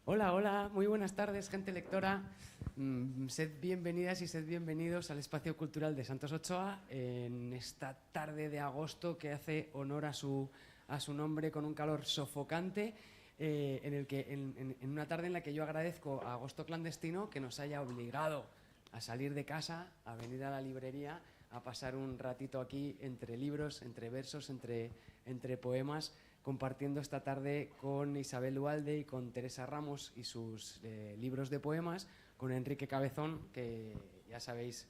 Hola, hola, muy buenas tardes, gente lectora. Sed bienvenidas y sed bienvenidos al Espacio Cultural de Santos Ochoa en esta tarde de agosto que hace honor a su nombre con un calor sofocante, en una tarde en la que yo agradezco a Agosto Clandestino que nos haya obligado a salir de casa, a venir a la librería, a pasar un ratito aquí entre libros, entre versos, entre poemas, compartiendo esta tarde con Isabel Ualde y con Teresa Ramos y sus libros de poemas, con Enrique Cabezón, que ya sabéis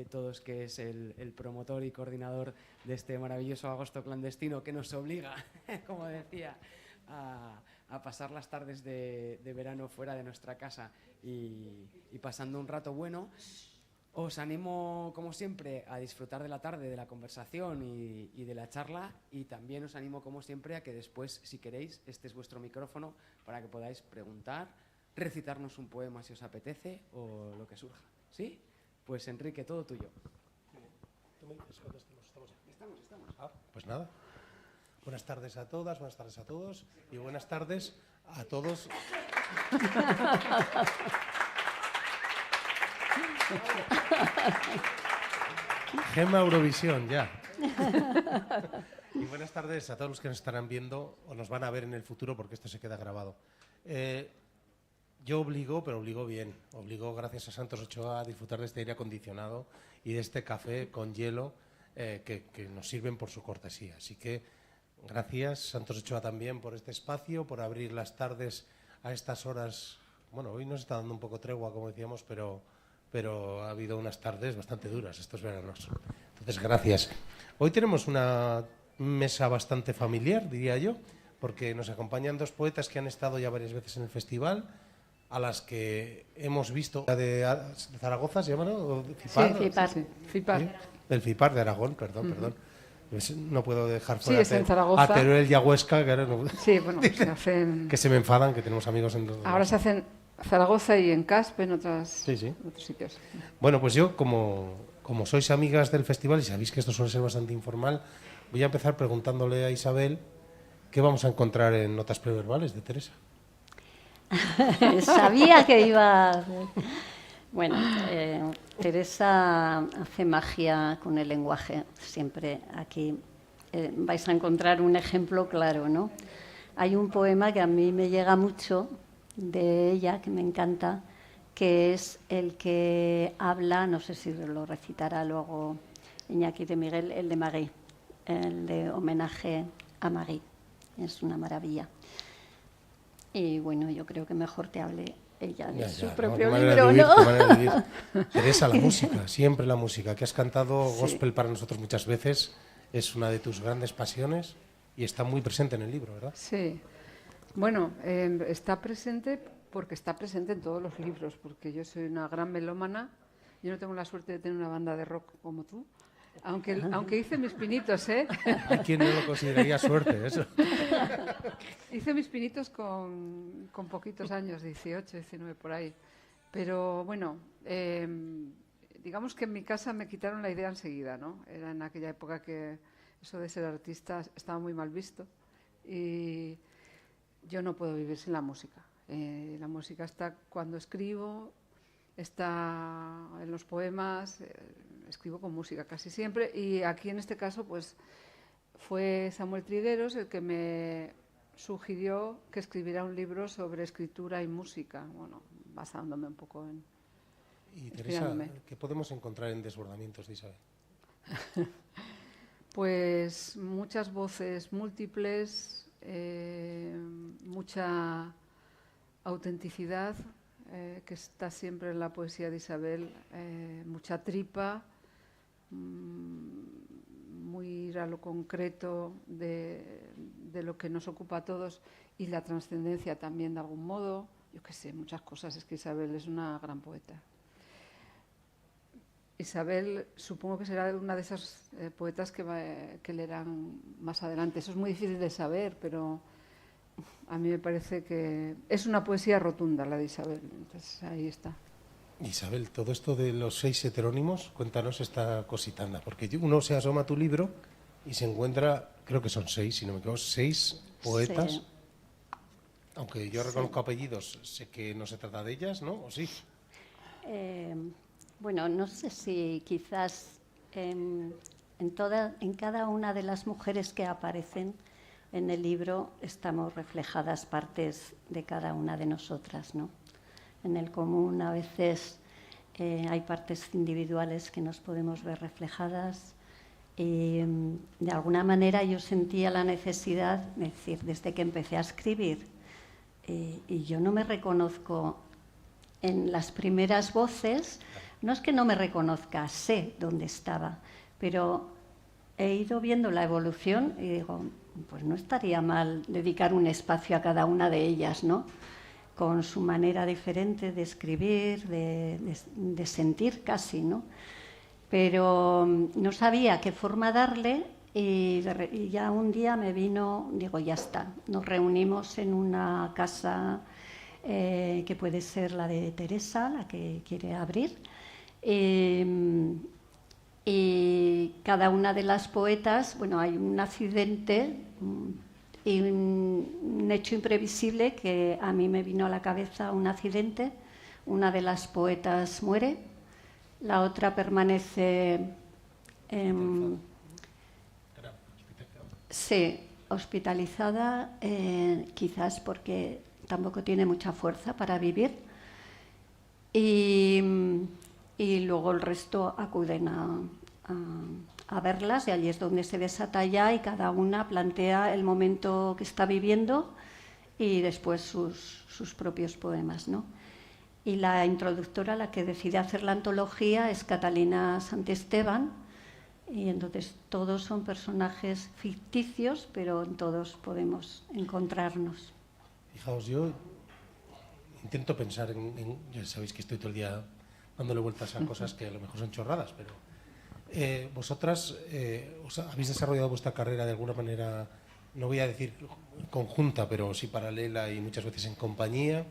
todos que es el promotor y coordinador de este maravilloso Agosto Clandestino que nos obliga, como decía, a pasar las tardes de verano fuera de nuestra casa y pasando un rato bueno. Os animo, como siempre, a disfrutar de la tarde, de la conversación y de la charla, y también os animo, como siempre, a que después, si queréis, este es vuestro micrófono para que podáis preguntar, recitarnos un poema si os apetece o lo que surja. ¿Sí? Pues Enrique, todo tuyo. ¿Tú me dices cuándo estamos? Estamos. Pues nada. Buenas tardes a todas, buenas tardes a todos y buenas tardes a todos. Gema Eurovisión, ya. Y buenas tardes a todos los que nos estarán viendo o nos van a ver en el futuro porque esto se queda grabado. Yo obligo, pero obligo bien. Obligo, gracias a Santos Ochoa, a disfrutar de este aire acondicionado y de este café con hielo que nos sirven por su cortesía. Así que gracias, Santos Ochoa, también por este espacio, por abrir las tardes a estas horas. Bueno, hoy nos está dando un poco tregua, como decíamos, pero ha habido unas tardes bastante duras estos veranos. Entonces, gracias. Hoy tenemos una mesa bastante familiar, diría yo, porque nos acompañan dos poetas que han estado ya varias veces en el festival, a las que hemos visto. De Zaragoza, ¿se llama, no? ¿Fipar? Sí, Fipar. Sí. Fipar. ¿Sí? Del Fipar de Aragón, perdón. No puedo dejar fuera sí, es en Zaragoza. a Teruel y a Huesca, que ahora no... Sí, bueno, se hacen... que se me enfadan, que tenemos amigos en... Ahora se hacen Zaragoza y en Caspe, en otros sitios. Bueno, pues yo, como sois amigas del festival y sabéis que esto suele ser bastante informal, voy a empezar preguntándole a Isabel qué vamos a encontrar en notas preverbales de Teresa. Sabía que iba... Bueno, Teresa hace magia con el lenguaje. Siempre aquí vais a encontrar un ejemplo claro, ¿no? Hay un poema que a mí me llega mucho de ella, que me encanta, que es el que habla, no sé si lo recitará luego Iñaki de Miguel, el de Magui, el de homenaje a Magui. Es una maravilla. Y bueno, yo creo que mejor te hable ella de su propio libro, ¿no? Teresa, la música, siempre la música, que has cantado gospel para nosotros muchas veces, es una de tus grandes pasiones y está muy presente en el libro, ¿verdad? Sí. Bueno, está presente porque está presente en todos los libros, porque yo soy una gran melómana. Yo no tengo la suerte de tener una banda de rock como tú, aunque hice mis pinitos, ¿eh? ¿A quién no lo consideraría suerte eso? Hice mis pinitos con poquitos años, 18, 19 por ahí. Pero bueno, digamos que en mi casa me quitaron la idea enseguida, ¿no? Era en aquella época que eso de ser artista estaba muy mal visto y yo no puedo vivir sin la música. La música está cuando escribo, está en los poemas, escribo con música casi siempre, y aquí en este caso pues fue Samuel Trigueros el que me sugirió que escribiera un libro sobre escritura y música, bueno, basándome un poco en... Y Teresa, ¿qué podemos encontrar en Desbordamientos de Isabel? Pues muchas voces múltiples, mucha autenticidad, que está siempre en la poesía de Isabel, mucha tripa, muy ir a lo concreto de lo que nos ocupa a todos y la trascendencia también de algún modo. Yo qué sé, muchas cosas. Es que Isabel es una gran poeta. Isabel supongo que será una de esas poetas que leerán más adelante. Eso es muy difícil de saber, pero a mí me parece que es una poesía rotunda la de Isabel. Entonces ahí está. Isabel, todo esto de los 6 heterónimos, cuéntanos esta cositanda, porque uno se asoma a tu libro y se encuentra, creo que son 6, si no me equivoco, 6 poetas. Aunque yo reconozco apellidos, sé que no se trata de ellas, ¿no? ¿O sí? Bueno, no sé si quizás en cada una de las mujeres que aparecen en el libro estamos reflejadas partes de cada una de nosotras, ¿no? En el común a veces hay partes individuales que nos podemos ver reflejadas y de alguna manera yo sentía la necesidad, de decir, desde que empecé a escribir, y yo no me reconozco en las primeras voces, no es que no me reconozca, sé dónde estaba, pero he ido viendo la evolución y digo, pues no estaría mal dedicar un espacio a cada una de ellas, ¿no? Con su manera diferente de escribir, de sentir casi, ¿no? Pero no sabía qué forma darle y ya un día me vino, digo, ya está, nos reunimos en una casa que puede ser la de Teresa, la que quiere abrir, y cada una de las poetas, bueno, hay un accidente y un hecho imprevisible que a mí me vino a la cabeza, un accidente, una de las poetas muere, la otra permanece sí, hospitalizada, quizás porque tampoco tiene mucha fuerza para vivir, y luego el resto acuden a verlas, y allí es donde se desata ya y cada una plantea el momento que está viviendo y después sus propios poemas, ¿no? Y la introductora, la que decide hacer la antología, es Catalina Santisteban, y entonces todos son personajes ficticios, pero en todos podemos encontrarnos. Fijaos, yo intento pensar ya sabéis que estoy todo el día dándole vueltas a cosas que a lo mejor son chorradas, pero vosotras os habéis desarrollado vuestra carrera de alguna manera, no voy a decir conjunta, pero sí paralela y muchas veces en compañía,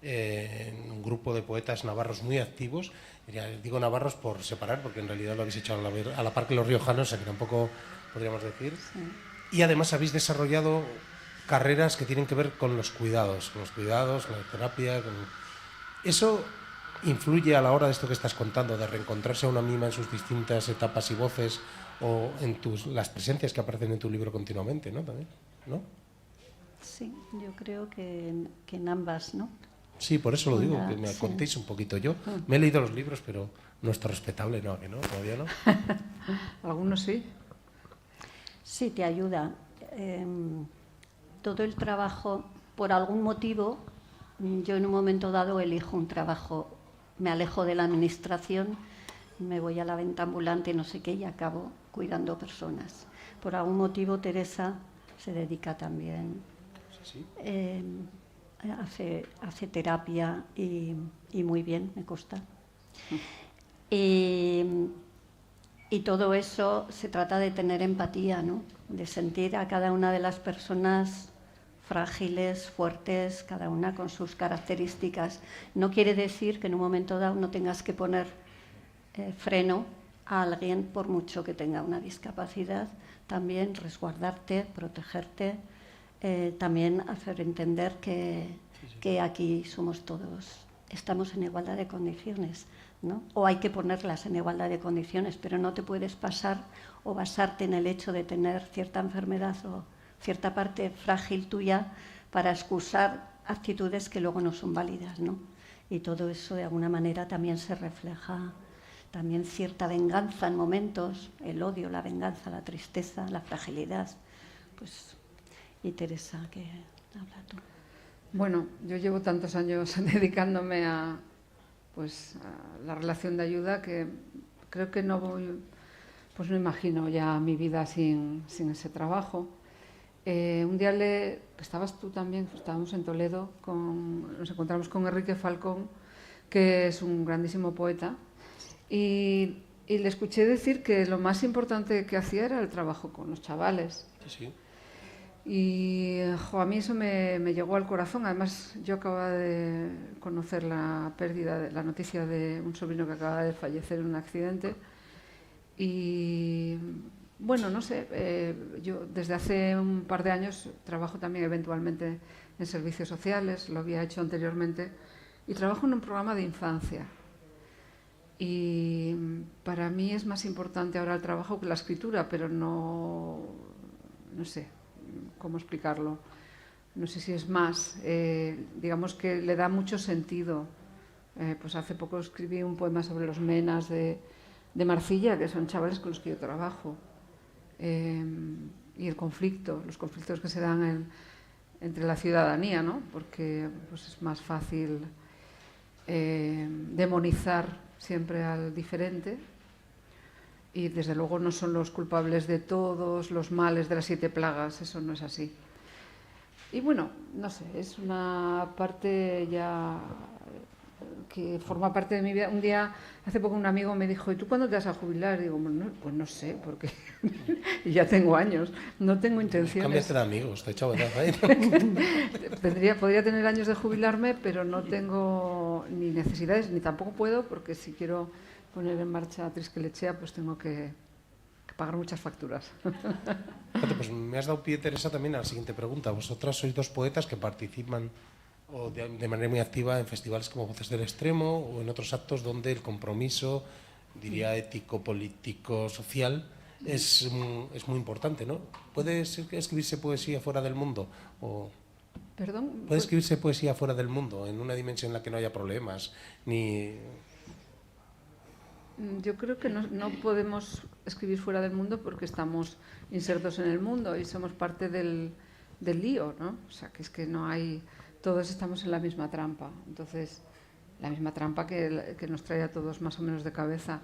en un grupo de poetas navarros muy activos. Digo navarros por separar, porque en realidad lo habéis hecho a la par que los riojanos, o sea que tampoco podríamos decir. Sí. Y además habéis desarrollado carreras que tienen que ver con los cuidados, con la terapia. Eso influye a la hora de esto que estás contando, de reencontrarse a una misma en sus distintas etapas y voces, o en las presencias que aparecen en tu libro continuamente, ¿no? También, ¿no? Sí, yo creo que en ambas, ¿no? Sí, por eso lo digo, que me contéis un poquito. Yo me he leído los libros, pero nuestro respetable no, que no, todavía no. Algunos sí. Sí, te ayuda. Todo el trabajo, por algún motivo, yo en un momento dado elijo un trabajo, me alejo de la administración, me voy a la venta ambulante, no sé qué, y acabo cuidando personas. Por algún motivo Teresa se dedica también, ¿sí? Hace terapia y muy bien, me consta. Y todo eso se trata de tener empatía, ¿no? De sentir a cada una de las personas frágiles, fuertes, cada una con sus características. No quiere decir que en un momento dado no tengas que poner freno a alguien por mucho que tenga una discapacidad. También resguardarte, protegerte, también hacer entender que aquí somos todos, estamos en igualdad de condiciones, ¿no? O hay que ponerlas en igualdad de condiciones, pero no te puedes pasar o basarte en el hecho de tener cierta enfermedad o cierta parte frágil tuya para excusar actitudes que luego no son válidas, ¿no? Y todo eso de alguna manera también se refleja, también cierta venganza en momentos, el odio, la venganza, la tristeza, la fragilidad. Pues, y Teresa, ¿qué habla tú? Bueno, yo llevo tantos años dedicándome a la relación de ayuda que creo que no no imagino ya mi vida sin ese trabajo. Un día estabas tú también, estábamos en Toledo, nos encontramos con Enrique Falcón, que es un grandísimo poeta, y le escuché decir que lo más importante que hacía era el trabajo con los chavales. Sí. Y a mí eso me llegó al corazón. Además, yo acababa de conocer la noticia de un sobrino que acaba de fallecer en un accidente, y Bueno, no sé, yo desde hace un par de años trabajo también eventualmente en servicios sociales, lo había hecho anteriormente, y trabajo en un programa de infancia. Y para mí es más importante ahora el trabajo que la escritura, pero no sé cómo explicarlo. No sé si es más, digamos que le da mucho sentido. Pues hace poco escribí un poema sobre los menas de Marcilla, que son chavales con los que yo trabajo. Y el conflicto, los conflictos que se dan entre la ciudadanía, ¿no? Porque pues, es más fácil demonizar siempre al diferente, y desde luego no son los culpables de todos los males de las 7 plagas, eso no es así. Y bueno, no sé, es una parte ya que forma parte de mi vida. Un día, hace poco, un amigo me dijo: ¿y tú cuándo te vas a jubilar? Y digo, bueno, pues no sé, porque y ya tengo años, no tengo intenciones. Cámbiate de amigos, estoy echado de ahí. Podría tener años de jubilarme, pero no tengo ni necesidades, ni tampoco puedo, porque si quiero poner en marcha Triskelechea, pues tengo que pagar muchas facturas. Fíjate, pues me has dado pie, Teresa, también a la siguiente pregunta. Vosotras sois 2 poetas que participan de manera muy activa en festivales como Voces del Extremo o en otros actos donde el compromiso, diría, ético, político, social es muy importante, ¿no? ¿Puede escribirse poesía fuera del mundo? ¿Perdón? ¿Puede escribirse poesía fuera del mundo, en una dimensión en la que no haya problemas? Yo creo que no podemos escribir fuera del mundo porque estamos insertos en el mundo y somos parte del lío, ¿no? O sea, que es que no hay... Todos estamos en la misma trampa. Entonces, la misma trampa que nos trae a todos más o menos de cabeza.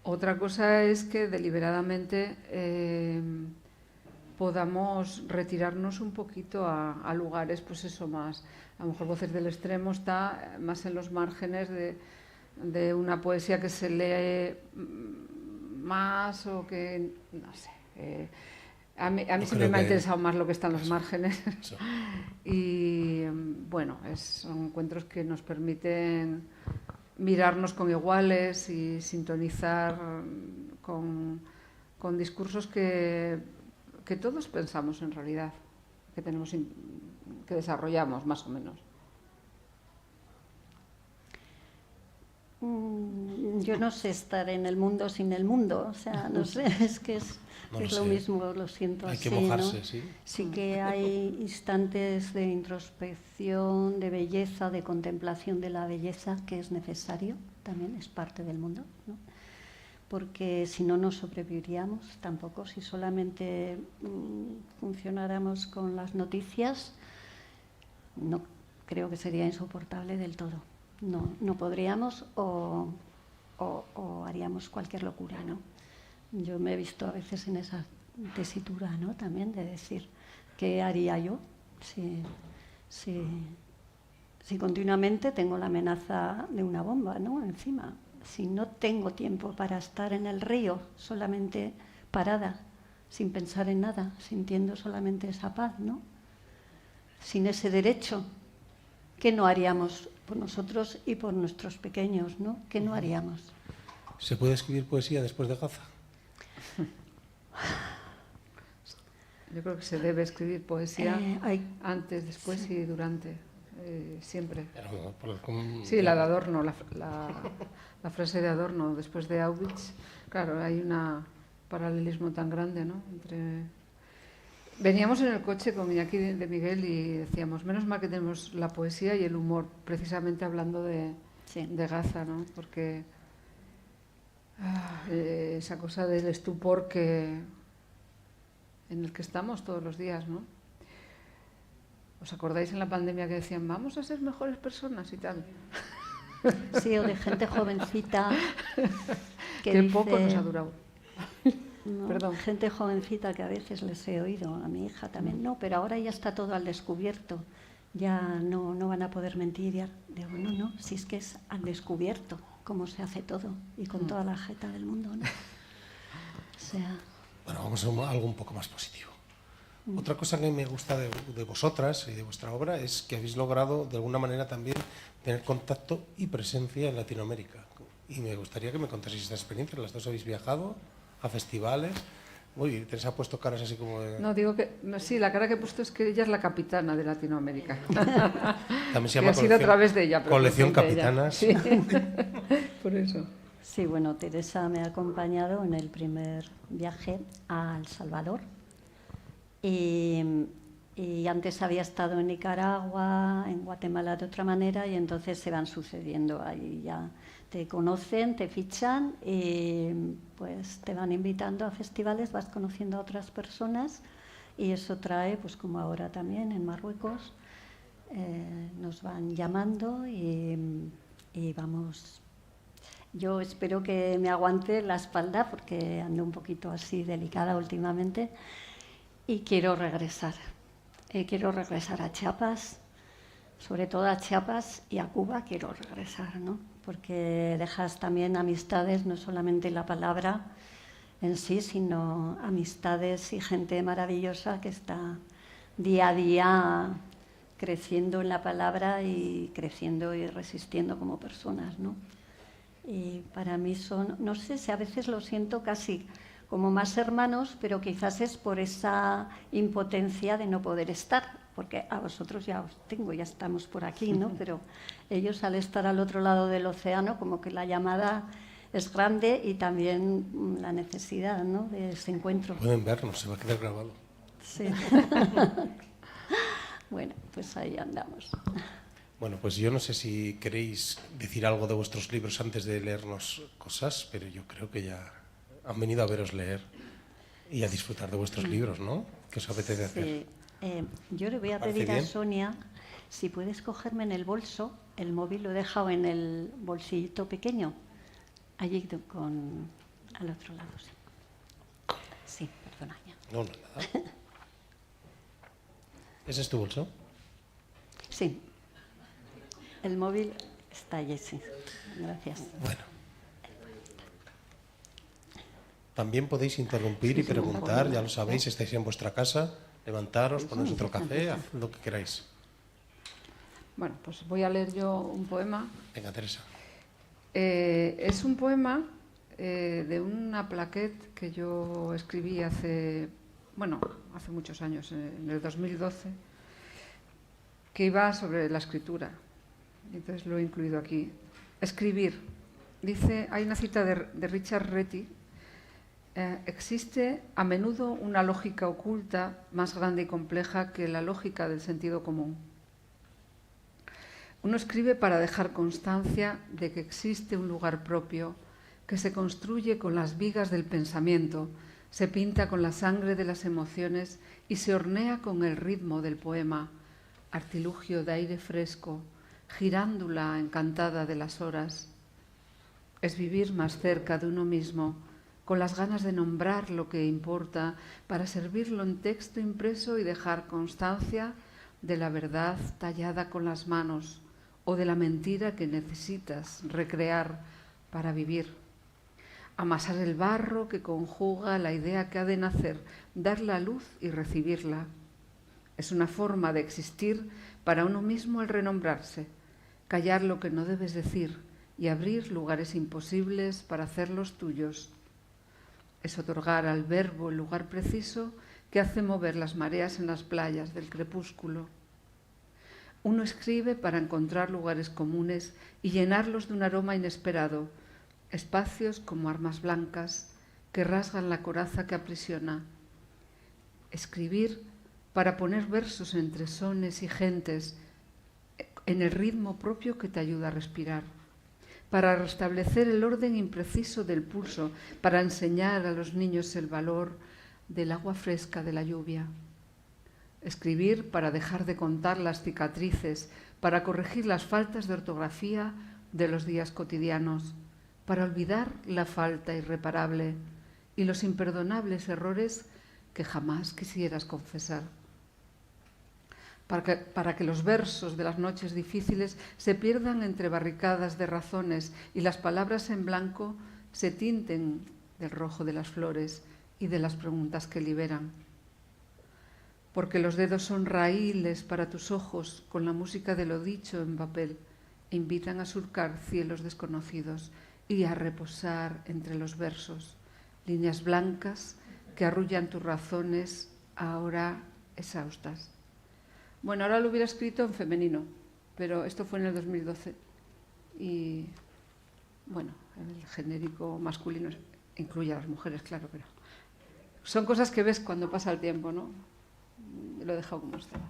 Otra cosa es que deliberadamente podamos retirarnos un poquito a lugares, pues eso, más... A lo mejor Voces del Extremo está más en los márgenes de una poesía que se lee más o que, no sé, a mí siempre me ha interesado más lo que está en los márgenes. Y bueno, son encuentros que nos permiten mirarnos con iguales y sintonizar con discursos que todos pensamos en realidad, que desarrollamos más o menos. Yo no sé estar en el mundo sin el mundo, o sea, no sé, es que es lo mismo, lo siento así. Hay que mojarse, ¿no? sí. Sí que hay instantes de introspección, de belleza, de contemplación de la belleza, que es necesario, también es parte del mundo, ¿no? Porque si no, no sobreviviríamos tampoco, si solamente funcionáramos con las noticias, no, creo que sería insoportable del todo. No podríamos o haríamos cualquier locura, ¿no? Yo me he visto a veces en esa tesitura, ¿no? También de decir, ¿qué haría yo si continuamente tengo la amenaza de una bomba, ¿no? Encima, si no tengo tiempo para estar en el río, solamente parada, sin pensar en nada, sintiendo solamente esa paz, ¿no? Sin ese derecho, ¿qué no haríamos por nosotros y por nuestros pequeños, ¿no? ¿Qué no haríamos? ¿Se puede escribir poesía después de Gaza? Yo creo que se debe escribir poesía antes, después y durante, siempre. Sí, la de Adorno, la frase de Adorno, después de Auschwitz. Claro, hay un paralelismo tan grande, ¿no? Veníamos en el coche con Iñaki de Miguel y decíamos, menos mal que tenemos la poesía y el humor, precisamente hablando de Gaza, ¿no? Porque esa cosa del estupor en el que estamos todos los días, ¿no? ¿Os acordáis en la pandemia que decían, vamos a ser mejores personas y tal? Sí, o de gente jovencita que dice, poco nos ha durado. ¿no? Perdón. Gente jovencita que a veces les he oído, a mi hija también, no, pero ahora ya está todo al descubierto, ya no van a poder mentir. Ya. Digo, no, si es que es al descubierto cómo se hace todo y con toda la jeta del mundo, ¿no? O sea... Bueno, vamos a algo un poco más positivo. Otra cosa que me gusta de vosotras y de vuestra obra es que habéis logrado de alguna manera también tener contacto y presencia en Latinoamérica. Y me gustaría que me contaseis esta experiencia. Las dos habéis viajado a festivales, Uy, Teresa ha puesto caras así como de... No, digo que sí, la cara que he puesto es que ella es la capitana de Latinoamérica. También se Que llama ha sido a través de ella. Pero Colección por ella. Capitanas. Sí. Por eso. Sí, bueno, Teresa me ha acompañado en el primer viaje a El Salvador y antes había estado en Nicaragua, en Guatemala de otra manera, y entonces se van sucediendo ahí ya. Te conocen, te fichan y pues te van invitando a festivales, vas conociendo a otras personas y eso trae, pues como ahora también en Marruecos, nos van llamando y vamos. Yo espero que me aguante la espalda porque ando un poquito así delicada últimamente y quiero regresar. Quiero regresar a Chiapas, sobre todo a Chiapas y a Cuba quiero regresar, ¿no? Porque dejas también amistades, no solamente la palabra en sí, sino amistades y gente maravillosa que está día a día creciendo en la palabra y creciendo y resistiendo como personas, ¿no? Y para mí son, no sé si a veces lo siento casi como más hermanos, pero quizás es por esa impotencia de no poder estar, porque a vosotros ya os tengo, ya estamos por aquí, ¿no? Pero ellos al estar al otro lado del océano, como que la llamada es grande y también la necesidad, ¿no?, de ese encuentro. Pueden vernos, se va a quedar grabado. Sí. Bueno, pues ahí andamos. Bueno, pues yo no sé si queréis decir algo de vuestros libros antes de leernos cosas, pero yo creo que ya han venido a veros leer y a disfrutar de vuestros libros, ¿no? ¿Qué os apetece hacer? Sí. Yo le voy a pedir a Sonia si puedes cogerme en el bolso, el móvil lo he dejado en el bolsillito pequeño, allí al otro lado. Sí, perdona. No, nada. ¿Ese es tu bolso? Sí. El móvil está allí, sí. Gracias. Bueno. También podéis interrumpir y preguntar, ya lo sabéis, estáis en vuestra casa, levantaros, ponéis otro café, haced lo que queráis. Bueno, pues voy a leer yo un poema. Venga, Teresa. Es un poema de una plaquette que yo escribí hace muchos años, en el 2012, que iba sobre la escritura. Entonces lo he incluido aquí. Escribir. Dice, hay una cita de Richard Reti. Existe a menudo una lógica oculta más grande y compleja que la lógica del sentido común. Uno escribe para dejar constancia de que existe un lugar propio que se construye con las vigas del pensamiento, se pinta con la sangre de las emociones y se hornea con el ritmo del poema, artilugio de aire fresco, girándula encantada de las horas. Es vivir más cerca de uno mismo, con las ganas de nombrar lo que importa para servirlo en texto impreso y dejar constancia de la verdad tallada con las manos o de la mentira que necesitas recrear para vivir. Amasar el barro que conjuga la idea que ha de nacer, dar la luz y recibirla. Es una forma de existir para uno mismo el renombrarse, callar lo que no debes decir y abrir lugares imposibles para hacerlos tuyos. Es otorgar al verbo el lugar preciso que hace mover las mareas en las playas del crepúsculo. Uno escribe para encontrar lugares comunes y llenarlos de un aroma inesperado, espacios como armas blancas que rasgan la coraza que aprisiona. Escribir para poner versos entre sones y gentes en el ritmo propio que te ayuda a respirar, para restablecer el orden impreciso del pulso, para enseñar a los niños el valor del agua fresca de la lluvia. Escribir para dejar de contar las cicatrices, para corregir las faltas de ortografía de los días cotidianos, para olvidar la falta irreparable y los imperdonables errores que jamás quisieras confesar. Para que los versos de las noches difíciles se pierdan entre barricadas de razones y las palabras en blanco se tinten del rojo de las flores y de las preguntas que liberan. Porque los dedos son raíles para tus ojos con la música de lo dicho en papel e invitan a surcar cielos desconocidos y a reposar entre los versos, líneas blancas que arrullan tus razones ahora exhaustas. Bueno, ahora lo hubiera escrito en femenino, pero esto fue en el 2012 y, bueno, el genérico masculino incluye a las mujeres, claro, pero son cosas que ves cuando pasa el tiempo, ¿no? Lo he dejado como estaba.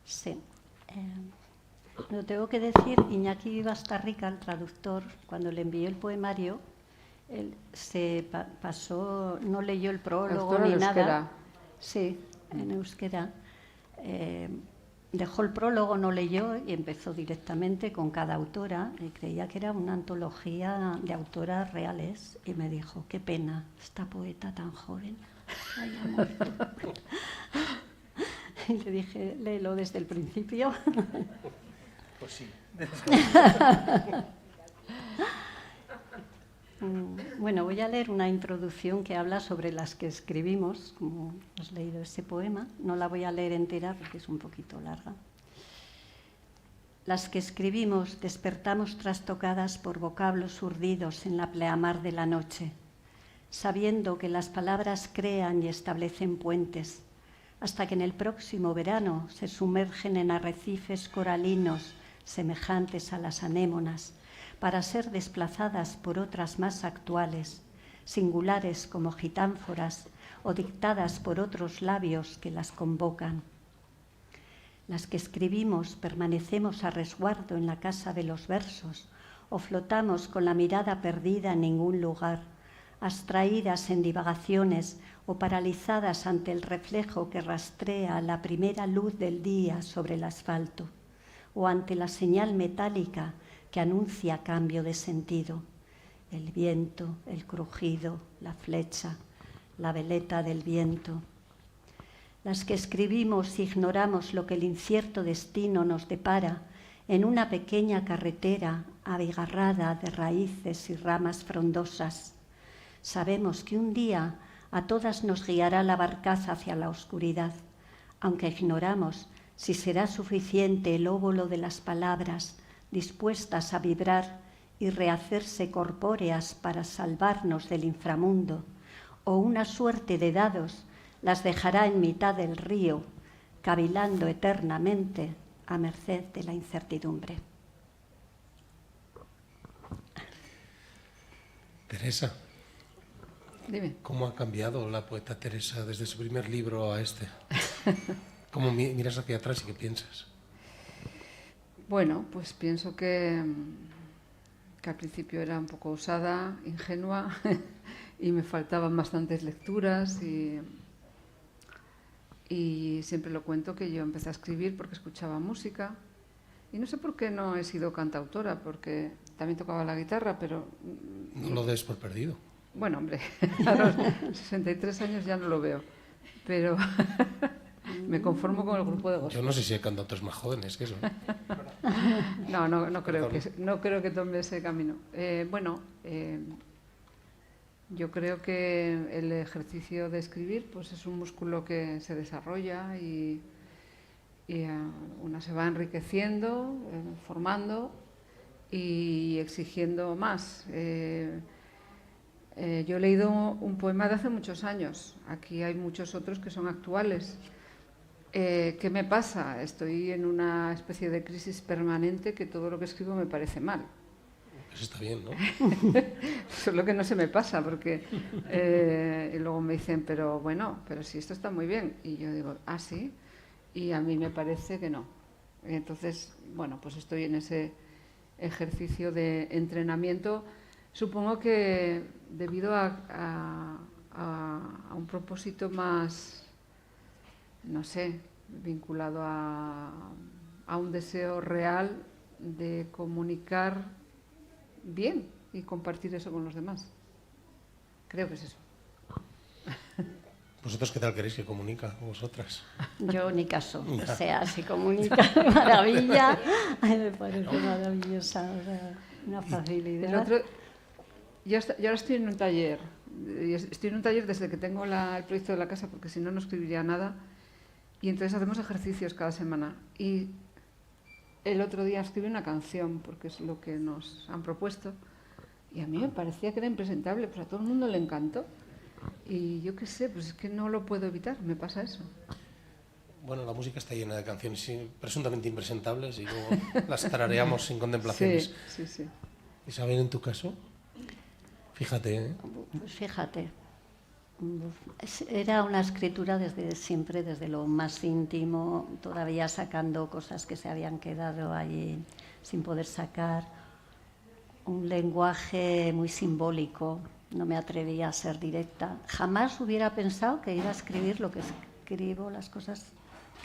Sí. Lo tengo que decir, Iñaki Bastarrica, el traductor, cuando le envió el poemario, él se pasó, no leyó el prólogo ni nada. Euskera. Sí, en euskera. Dejó el prólogo, no leyó y empezó directamente con cada autora y creía que era una antología de autoras reales y me dijo, qué pena, esta poeta tan joven haya muerto. Y le dije, léelo desde el principio. Pues sí. Bueno, voy a leer una introducción que habla sobre las que escribimos, como has leído ese poema. No la voy a leer entera porque es un poquito larga. Las que escribimos despertamos trastocadas por vocablos urdidos en la pleamar de la noche, sabiendo que las palabras crean y establecen puentes, hasta que en el próximo verano se sumergen en arrecifes coralinos semejantes a las anémonas, para ser desplazadas por otras más actuales, singulares como gitánforas o dictadas por otros labios que las convocan. Las que escribimos permanecemos a resguardo en la casa de los versos o flotamos con la mirada perdida en ningún lugar, abstraídas en divagaciones o paralizadas ante el reflejo que rastrea la primera luz del día sobre el asfalto o ante la señal metálica que anuncia cambio de sentido, el viento, el crujido, la flecha, la veleta del viento. Las que escribimos ignoramos lo que el incierto destino nos depara en una pequeña carretera abigarrada de raíces y ramas frondosas. Sabemos que un día a todas nos guiará la barcaza hacia la oscuridad, aunque ignoramos si será suficiente el óvulo de las palabras dispuestas a vibrar y rehacerse corpóreas para salvarnos del inframundo, o una suerte de dados las dejará en mitad del río, cavilando eternamente a merced de la incertidumbre. Teresa, Dime. ¿cómo ha cambiado la poeta Teresa desde su primer libro a este? ¿Cómo miras hacia atrás y qué piensas? Bueno, pues pienso que al principio era un poco osada, ingenua, y me faltaban bastantes lecturas y siempre lo cuento que yo empecé a escribir porque escuchaba música y no sé por qué no he sido cantautora, porque también tocaba la guitarra, pero... No lo des por perdido. Bueno, hombre, a los 63 años ya no lo veo, pero... Me conformo con el grupo de gospel. Yo no sé si hay cantantes más jóvenes que eso. No creo que tome ese camino. Yo creo que el ejercicio de escribir pues es un músculo que se desarrolla y una se va enriqueciendo, formando y exigiendo más. Yo he leído un poema de hace muchos años. Aquí hay muchos otros que son actuales. ¿Qué me pasa? Estoy en una especie de crisis permanente que todo lo que escribo me parece mal. Pues está bien, ¿no? Solo que no se me pasa porque y luego me dicen, pero si esto está muy bien. Y yo digo, ¿ah, sí? Y a mí me parece que no. Entonces, bueno, pues estoy en ese ejercicio de entrenamiento. Supongo que debido a un propósito más... no sé, vinculado a un deseo real de comunicar bien y compartir eso con los demás. Creo que es eso. ¿Vosotros qué tal queréis que comunica vosotras? Yo ni caso, o sea, se comunica de maravilla, me parece maravillosa, o sea, una facilidad. Yo ahora estoy en un taller, desde que tengo el proyecto de la casa, porque si no, no escribiría nada. Y entonces hacemos ejercicios cada semana. Y el otro día escribí una canción, porque es lo que nos han propuesto. Y a mí me parecía que era impresentable, pues a todo el mundo le encantó. Y yo qué sé, pues es que no lo puedo evitar, me pasa eso. Bueno, la música está llena de canciones presuntamente impresentables y luego las tarareamos sin contemplaciones. Sí. Isabel, en tu caso, fíjate, ¿eh? Pues fíjate, era una escritura desde siempre, desde lo más íntimo, todavía sacando cosas que se habían quedado allí sin poder sacar, un lenguaje muy simbólico, no me atrevía a ser directa. Jamás hubiera pensado que iba a escribir lo que escribo, las cosas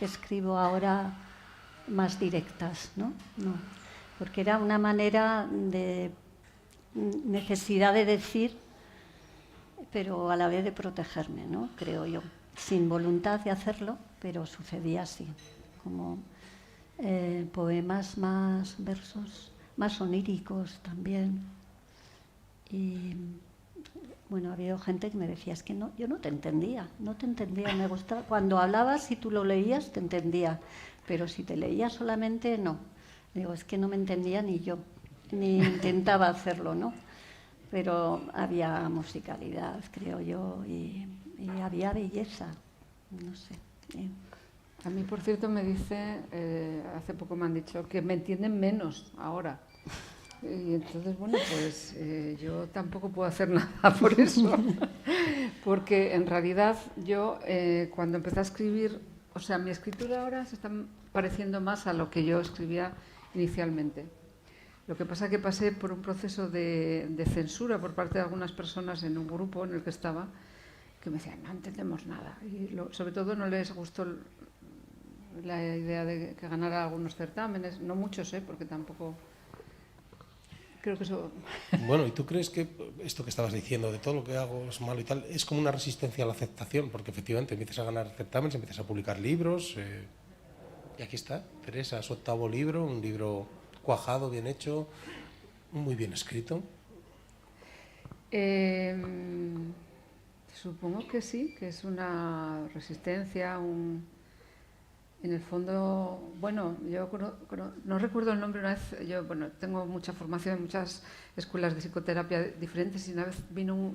que escribo ahora más directas, ¿no? No, porque era una manera de necesidad de decir, pero a la vez de protegerme, ¿no? Creo yo, sin voluntad de hacerlo, pero sucedía así, como poemas más, versos más oníricos también. Y bueno, había gente que me decía, es que no, yo no te entendía, me gustaba. Cuando hablabas y tú lo leías, te entendía, pero si te leía solamente, no. Digo, es que no me entendía ni yo, ni intentaba hacerlo, ¿no? Pero había musicalidad, creo yo, y había belleza, no sé. A mí, por cierto, me dice, hace poco me han dicho que me entienden menos ahora. Y entonces, bueno, pues yo tampoco puedo hacer nada por eso. Porque en realidad yo, cuando empecé a escribir, o sea, mi escritura ahora se está pareciendo más a lo que yo escribía inicialmente. Lo que pasa es que pasé por un proceso de censura por parte de algunas personas en un grupo en el que estaba, que me decían, no entendemos nada. Y sobre todo no les gustó la idea de que ganara algunos certámenes, no muchos, porque tampoco... Creo que eso... Bueno, ¿y tú crees que esto que estabas diciendo de todo lo que hago es malo y tal, es como una resistencia a la aceptación? Porque efectivamente empiezas a ganar certámenes, empiezas a publicar libros, y aquí está, Teresa, su 8º libro, un libro cuajado, bien hecho, muy bien escrito. Supongo que sí, que es una resistencia, en el fondo, bueno, yo no recuerdo el nombre una vez, yo tengo mucha formación en muchas escuelas de psicoterapia diferentes y una vez vino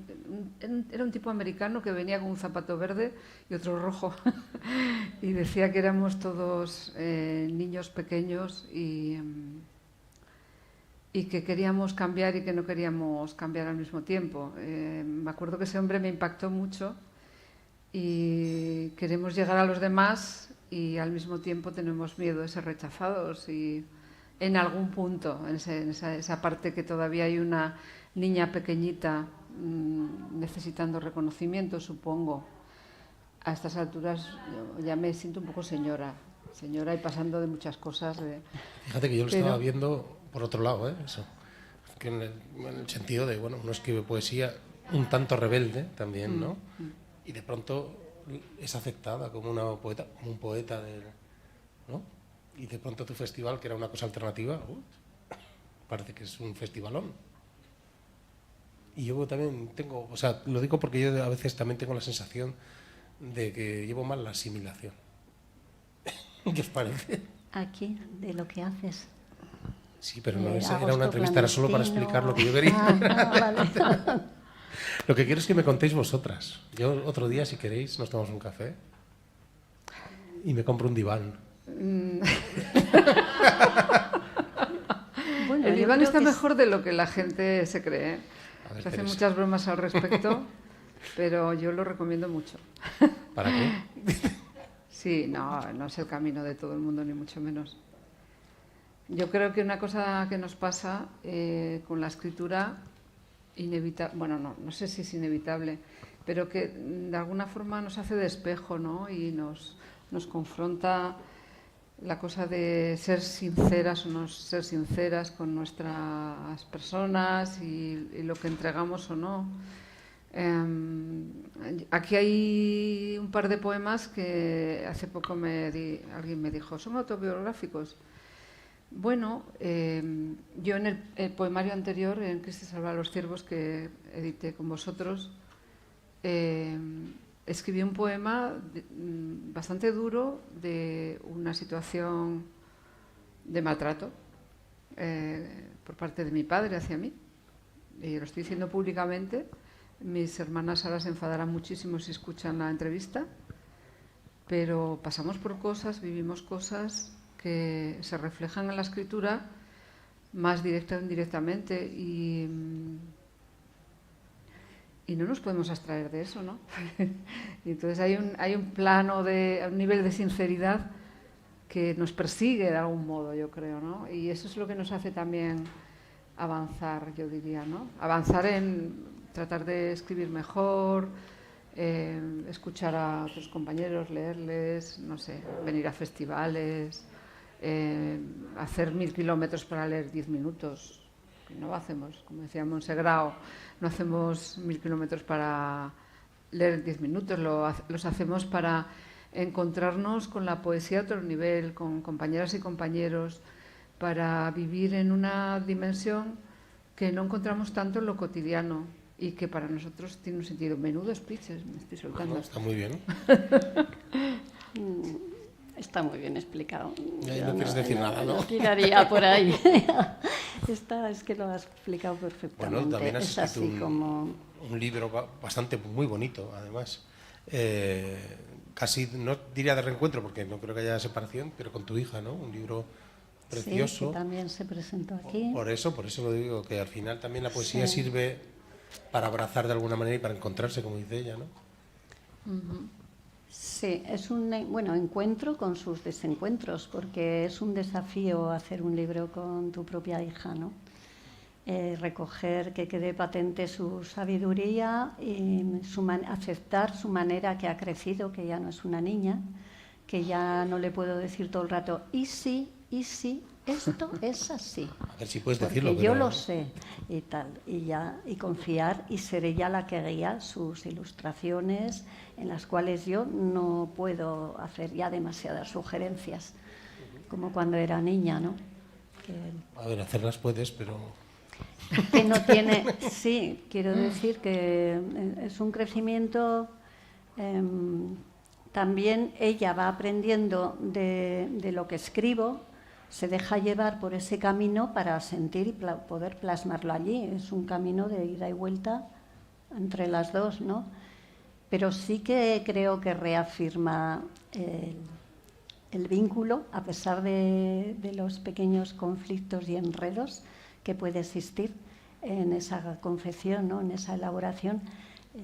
era un tipo americano que venía con un zapato verde y otro rojo y decía que éramos todos niños pequeños y que queríamos cambiar y que no queríamos cambiar al mismo tiempo. Me acuerdo que ese hombre me impactó mucho y queremos llegar a los demás y al mismo tiempo tenemos miedo de ser rechazados y en algún punto, en esa parte que todavía hay una niña pequeñita necesitando reconocimiento, supongo. A estas alturas yo ya me siento un poco señora y pasando de muchas cosas. Fíjate que yo lo estaba viendo por otro lado, eso. Que en el sentido de, bueno, uno escribe poesía un tanto rebelde también, ¿no? Y de pronto es aceptada como una poeta, como un poeta, ¿no? Y de pronto tu festival, que era una cosa alternativa, parece que es un festivalón. Y yo también tengo, o sea, lo digo porque yo a veces también tengo la sensación de que llevo mal la asimilación. ¿Qué os parece? Aquí, de lo que haces. Sí, pero no era una entrevista, era solo para explicar lo que yo quería. Vale. Lo que quiero es que me contéis vosotras. Yo otro día, si queréis, nos tomamos un café y me compro un diván. Bueno, el diván está mejor de lo que la gente se cree. Se hacen muchas bromas al respecto, pero yo lo recomiendo mucho. ¿Para qué? Sí, no es el camino de todo el mundo, ni mucho menos. Yo creo que una cosa que nos pasa con la escritura, bueno, no sé si es inevitable, pero que de alguna forma nos hace de espejo, ¿no? Y nos confronta la cosa de ser sinceras o no ser sinceras con nuestras personas y lo que entregamos o no. Aquí hay un par de poemas que hace poco alguien me dijo, ¿son autobiográficos? Bueno, yo en el poemario anterior, en Cristo salva a los ciervos, que edité con vosotros, escribí un poema bastante duro de una situación de maltrato por parte de mi padre hacia mí. y lo estoy diciendo públicamente, mis hermanas ahora se enfadarán muchísimo si escuchan la entrevista, pero pasamos por cosas, vivimos cosas que se reflejan en la escritura más directa o indirectamente y no nos podemos abstraer de eso, ¿no? Y entonces hay un plano, un nivel de sinceridad que nos persigue de algún modo, yo creo, ¿no? Y eso es lo que nos hace también avanzar, yo diría, ¿no? Avanzar en tratar de escribir mejor, escuchar a otros compañeros, leerles, no sé, venir a festivales, hacer 1000 kilómetros para leer 10 minutos. No hacemos, como decía Monsegrao, no hacemos 1000 kilómetros para leer 10 minutos, los hacemos para encontrarnos con la poesía a otro nivel, con compañeras y compañeros, para vivir en una dimensión que no encontramos tanto en lo cotidiano y que para nosotros tiene un sentido. Menudos pitches, me estoy soltando. Bueno, está muy bien. Está muy bien explicado. Ahí no quieres decir nada, ¿no? No tiraría por ahí. Es que lo has explicado perfectamente. Bueno, también has es así escrito como... un libro bastante muy bonito, además. Casi, no diría de reencuentro, porque no creo que haya separación, pero con tu hija, ¿no? Un libro precioso. Sí, que también se presentó aquí. Por eso lo digo, que al final también la poesía sirve para abrazar de alguna manera y para encontrarse, como dice ella, ¿no? Sí, es un encuentro con sus desencuentros, porque es un desafío hacer un libro con tu propia hija, ¿no? Recoger, que quede patente su sabiduría y aceptar su manera que ha crecido, que ya no es una niña, que ya no le puedo decir todo el rato, y sí, esto es así. A ver si puedes porque decirlo. Yo lo sé y tal, y confiar y ser ella la que guía sus ilustraciones, en las cuales yo no puedo hacer ya demasiadas sugerencias, como cuando era niña, ¿no? A ver, hacerlas puedes, pero... Que no tiene... Sí, quiero decir que es un crecimiento... también ella va aprendiendo de lo que escribo, se deja llevar por ese camino para sentir y poder plasmarlo allí. Es un camino de ida y vuelta entre las dos, ¿no? Pero sí que creo que reafirma el vínculo, a pesar de los pequeños conflictos y enredos que puede existir en esa confección, ¿no? En esa elaboración.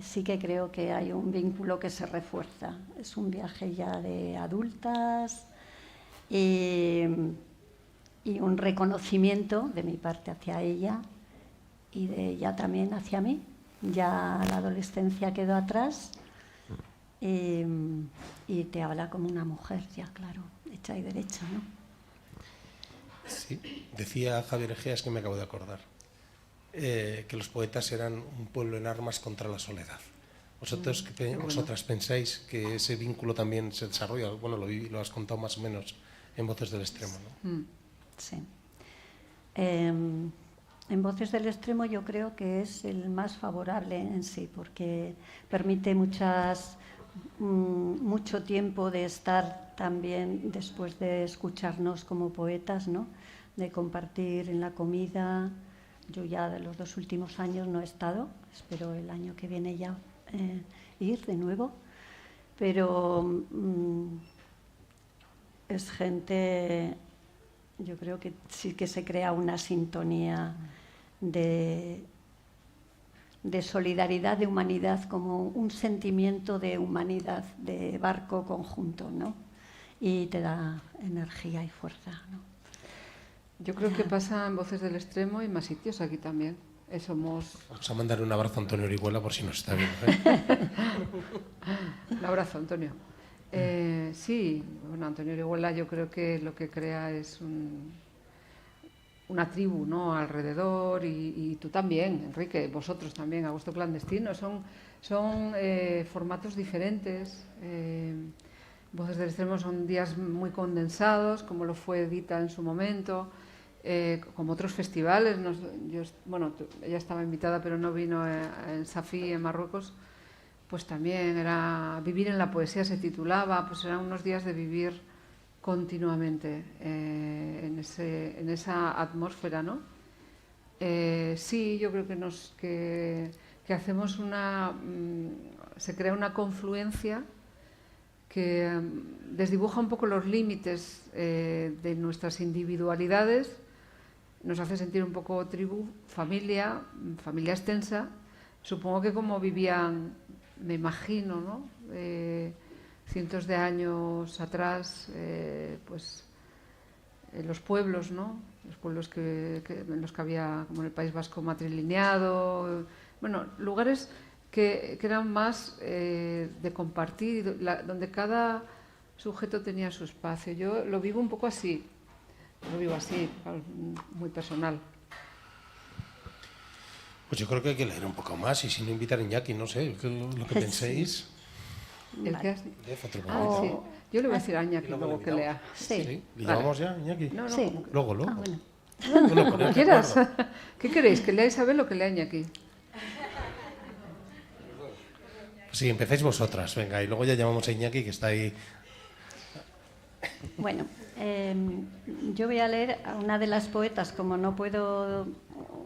Sí que creo que hay un vínculo que se refuerza. Es un viaje ya de adultas y un reconocimiento de mi parte hacia ella y de ella también hacia mí. Ya la adolescencia quedó atrás y te habla como una mujer, ya claro, hecha y derecha, ¿no? Sí, decía Javier Egea, es que me acabo de acordar, que los poetas eran un pueblo en armas contra la soledad. ¿Vosotras pensáis que ese vínculo también se desarrolla? Bueno, lo has contado más o menos en Voces del Extremo, ¿no? Sí. En Voces del Extremo yo creo que es el más favorable en sí, porque permite mucho tiempo de estar también después de escucharnos como poetas, ¿no? De compartir en la comida. Yo ya de los 2 últimos años no he estado, espero el año que viene ya ir de nuevo, pero es gente, yo creo que sí que se crea una sintonía de solidaridad, de humanidad, como un sentimiento de humanidad, de barco conjunto, ¿no? Y te da energía y fuerza, ¿no? Yo creo que pasa en Voces del Extremo y más sitios aquí también. Somos... Vamos a mandar un abrazo a Antonio Orihuela por si nos está viendo. Un abrazo, Antonio. Sí, bueno, Antonio Orihuela yo creo que lo que crea es una tribu, ¿no? Alrededor y tú también, Enrique, vosotros también, Agosto Clandestino. Son formatos diferentes. Voces del Extremo son días muy condensados, como lo fue Edita en su momento. Como otros festivales, ella estaba invitada pero no vino en Safi en Marruecos, pues también era Vivir en la Poesía, se titulaba, pues eran unos días de vivir continuamente en esa atmósfera, ¿no? Sí, yo creo que hacemos se crea una confluencia que desdibuja un poco los límites de nuestras individualidades, nos hace sentir un poco tribu, familia extensa. Supongo que como vivían, me imagino, ¿no? Cientos de años atrás, pues los pueblos, ¿no? Los pueblos en los que había, como en el País Vasco, matrilineado, bueno, lugares que eran más de compartir, donde cada sujeto tenía su espacio. Yo lo vivo un poco así, muy personal. Pues yo creo que hay que leer un poco más y si no invitar a Iñaki, no sé, lo que penséis. ¿El qué has dicho? Sí. Yo le voy a decir a Iñaki luego que lea. Sí. ¿Le llamamos ya, Iñaki? No, Sí. Luego. Bueno. Como quieras. ¿Qué queréis? ¿Que lea Isabel o que lea Iñaki? Sí, empecéis vosotras, venga, y luego ya llamamos a Iñaki que está ahí. Bueno, yo voy a leer a una de las poetas, como no puedo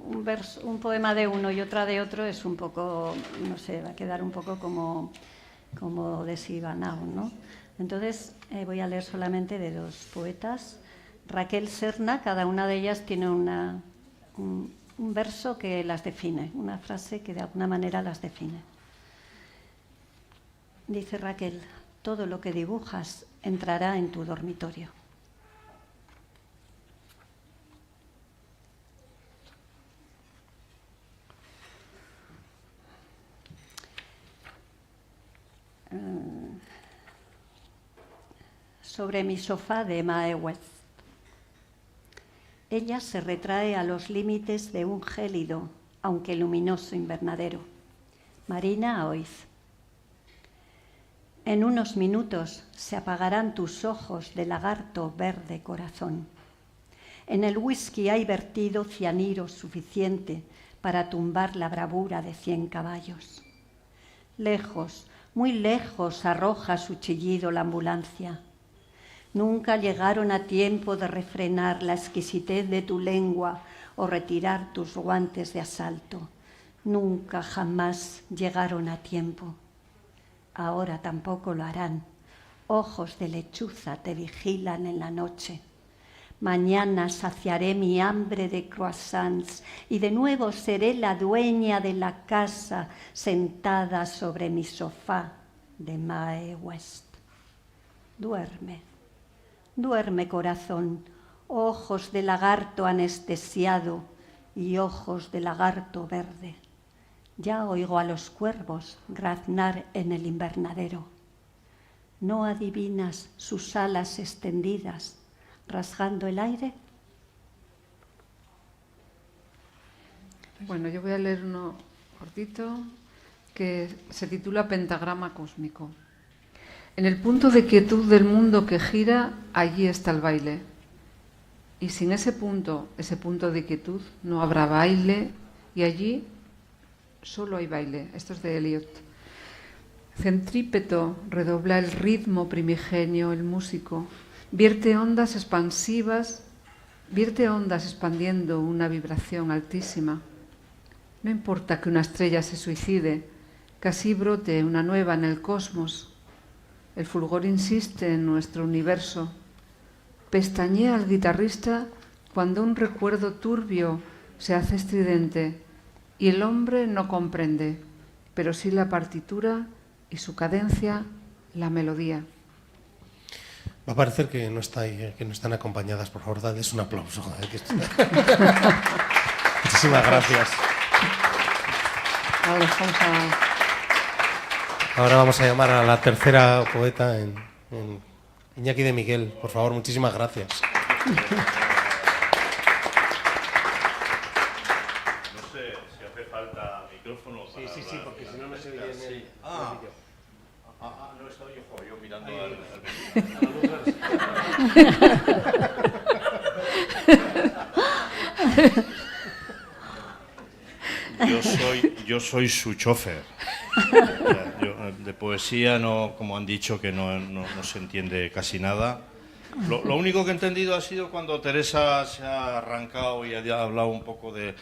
un poema de uno y otra de otro, es un poco, no sé, va a quedar un poco como deshibanado, ¿no? Entonces voy a leer solamente de dos poetas. Raquel Serna, cada una de ellas tiene un verso que las define, una frase que de alguna manera las define. Dice Raquel: todo lo que dibujas entrará en tu dormitorio. Sobre mi sofá de Mae West. Ella se retrae a los límites de un gélido, aunque luminoso invernadero. Marina Oiz. En unos minutos se apagarán tus ojos de lagarto verde corazón. En el whisky hay vertido cianuro suficiente para tumbar la bravura de 100 caballos. Lejos, muy lejos, arroja su chillido la ambulancia. Nunca llegaron a tiempo de refrenar la exquisitez de tu lengua o retirar tus guantes de asalto. Nunca, jamás llegaron a tiempo. Ahora tampoco lo harán. Ojos de lechuza te vigilan en la noche. Mañana saciaré mi hambre de croissants y de nuevo seré la dueña de la casa sentada sobre mi sofá de Mae West. Duerme, duerme corazón, ojos de lagarto anestesiado y ojos de lagarto verde. Ya oigo a los cuervos graznar en el invernadero. ¿No adivinas sus alas extendidas rasgando el aire? Bueno, yo voy a leer uno cortito que se titula Pentagrama cósmico. En el punto de quietud del mundo que gira, allí está el baile. Y sin ese punto de quietud, no habrá baile y allí solo hay baile. Esto es de Eliot. Centrípeto redobla el ritmo primigenio, el músico. Vierte ondas expandiendo una vibración altísima. No importa que una estrella se suicide, que así brote una nueva en el cosmos. El fulgor insiste en nuestro universo. Pestañea al guitarrista cuando un recuerdo turbio se hace estridente y el hombre no comprende, pero sí la partitura y su cadencia, la melodía. Va a parecer que no están acompañadas, por favor, dadles un aplauso. Muchísimas gracias. Ahora vamos a llamar a la tercera poeta, Iñaki de Miguel. Por favor, muchísimas gracias. No sé si hace falta micrófono para Sí, porque si no se oye en el vídeo. No estoy yo mirando al Yo soy su chofer. De poesía no, como han dicho, que no se entiende casi nada. Lo único que he entendido ha sido cuando Teresa se ha arrancado y ha hablado un poco de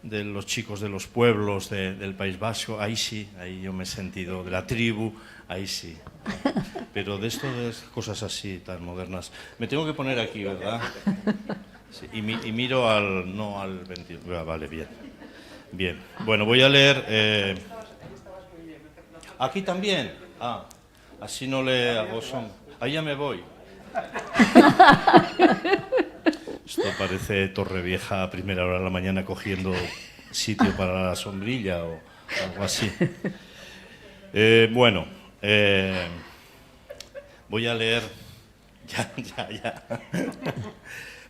los chicos de los pueblos del País Vasco. Ahí sí, ahí yo me he sentido, de la tribu, ahí sí. Pero de esto, de cosas así tan modernas, me tengo que poner aquí, ¿verdad? Sí, y miro no al 21. Vale, bien. Bien. Bueno, voy a leer... ¿Aquí también? Ah, así no le hago son. Ahí ya me voy. Esto parece Torrevieja a primera hora de la mañana cogiendo sitio para la sombrilla o algo así. Bueno, voy a leer... Ya.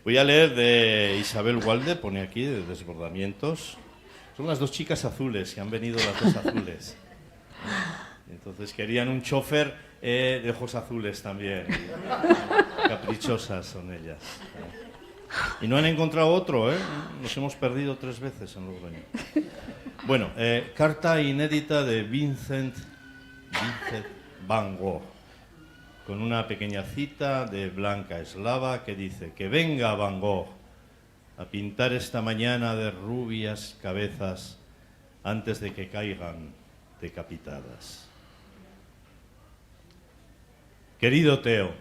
Voy a leer de Isabel Walde, pone aquí, de Desbordamientos. Son las dos chicas azules, que han venido las dos azules. Entonces querían un chofer de ojos azules también. Caprichosas son ellas. Y no han encontrado otro, ¿eh? Nos hemos perdido 3 veces en Logroño. Bueno, carta inédita de Vincent Van Gogh, con una pequeña cita de Blanca Eslava que dice: que venga Van Gogh a pintar esta mañana de rubias cabezas antes de que caigan decapitadas. Querido Teo,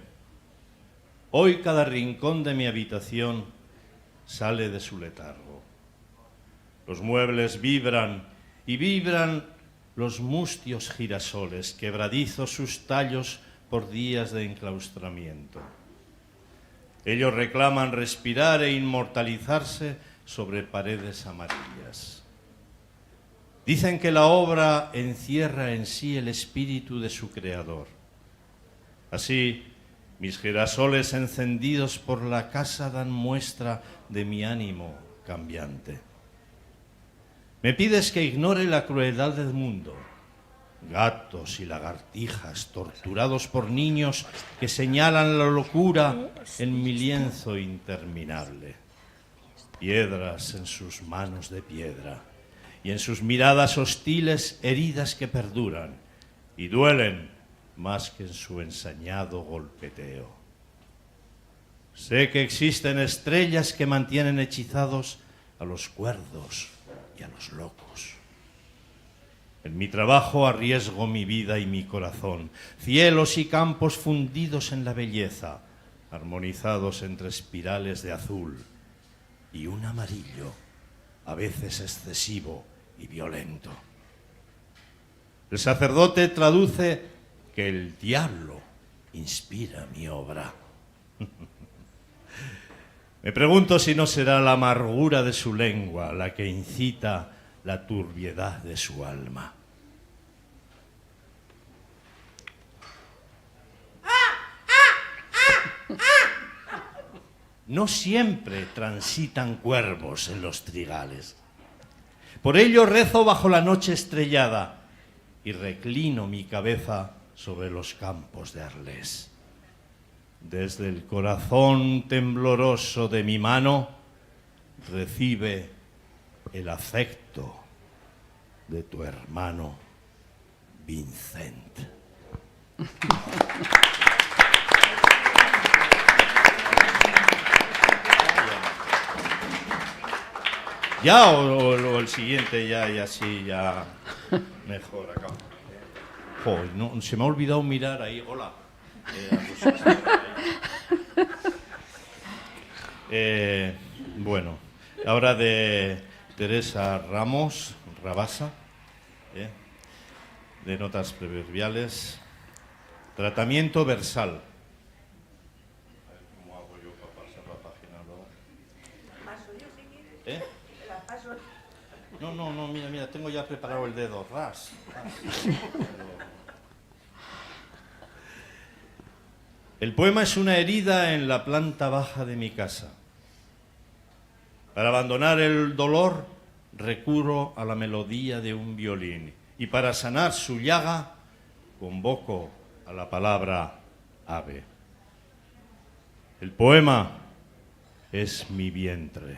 hoy cada rincón de mi habitación sale de su letargo. Los muebles vibran y vibran los mustios girasoles, quebradizos sus tallos por días de enclaustramiento. Ellos reclaman respirar e inmortalizarse sobre paredes amarillas. Dicen que la obra encierra en sí el espíritu de su creador. Así, mis girasoles encendidos por la casa dan muestra de mi ánimo cambiante. Me pides que ignore la crueldad del mundo. Gatos y lagartijas torturados por niños que señalan la locura en mi lienzo interminable. Piedras en sus manos de piedra y en sus miradas hostiles heridas que perduran y duelen más que en su ensañado golpeteo. Sé que existen estrellas que mantienen hechizados a los cuerdos y a los locos. En mi trabajo arriesgo mi vida y mi corazón, cielos y campos fundidos en la belleza, armonizados entre espirales de azul y un amarillo, a veces excesivo y violento. El sacerdote traduce que el diablo inspira mi obra. Me pregunto si no será la amargura de su lengua la que incita la turbiedad de su alma. No siempre transitan cuervos en los trigales. Por ello rezo bajo la noche estrellada y reclino mi cabeza sobre los campos de Arles. Desde el corazón tembloroso de mi mano recibe el afecto de tu hermano Vincent. Ya o el siguiente ya y así ya mejor acá. Joder, no, se me ha olvidado mirar ahí. Hola. Bueno, ahora de Teresa Ramos Rabasa, de notas proverbiales. Tratamiento versal. A ver cómo hago yo para pasar la página luego. ¿Paso yo si quieres? ¿La paso? No, mira, tengo ya preparado el dedo. Ras. El poema es una herida en la planta baja de mi casa. Para abandonar el dolor, recurro a la melodía de un violín. Y para sanar su llaga, convoco a la palabra ave. El poema es mi vientre.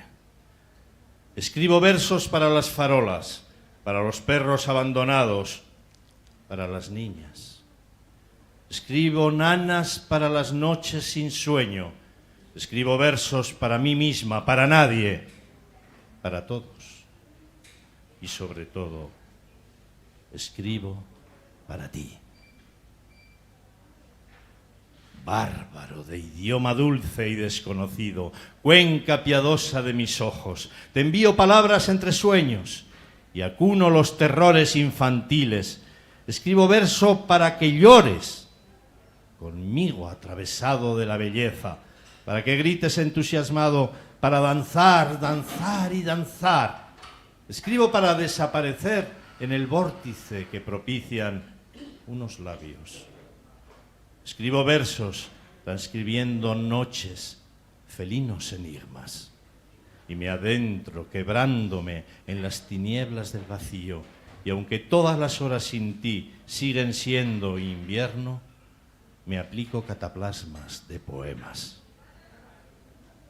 Escribo versos para las farolas, para los perros abandonados, para las niñas. Escribo nanas para las noches sin sueño, Escribo versos para mí misma, para nadie, para todos. Y sobre todo, escribo para ti. Bárbaro de idioma dulce y desconocido, cuenca piadosa de mis ojos, te envío palabras entre sueños y acuno los terrores infantiles. Escribo verso para que llores, conmigo atravesado de la belleza, para que grites entusiasmado, para danzar, danzar y danzar. Escribo para desaparecer en el vórtice que propician unos labios. Escribo versos transcribiendo noches, felinos enigmas. Y me adentro quebrándome en las tinieblas del vacío. Y aunque todas las horas sin ti siguen siendo invierno, me aplico cataplasmas de poemas.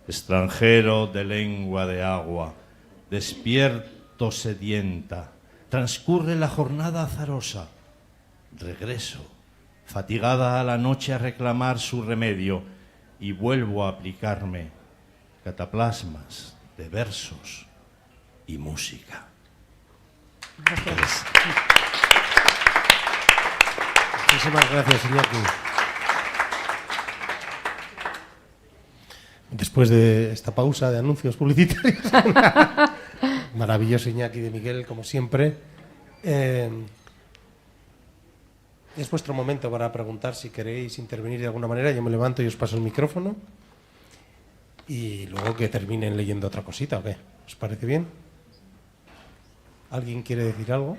Extranjero de lengua de agua, despierto sedienta, transcurre la jornada azarosa. Regreso, fatigada a la noche a reclamar su remedio, y vuelvo a aplicarme cataplasmas de versos y música. Gracias. Muchísimas gracias, Iñaki. Después de esta pausa de anuncios publicitarios, maravilloso Iñaki de Miguel, como siempre. Es vuestro momento para preguntar si queréis intervenir de alguna manera. Yo me levanto y os paso el micrófono. Y luego que terminen leyendo otra cosita, ¿o qué? ¿Os parece bien? ¿Alguien quiere decir algo?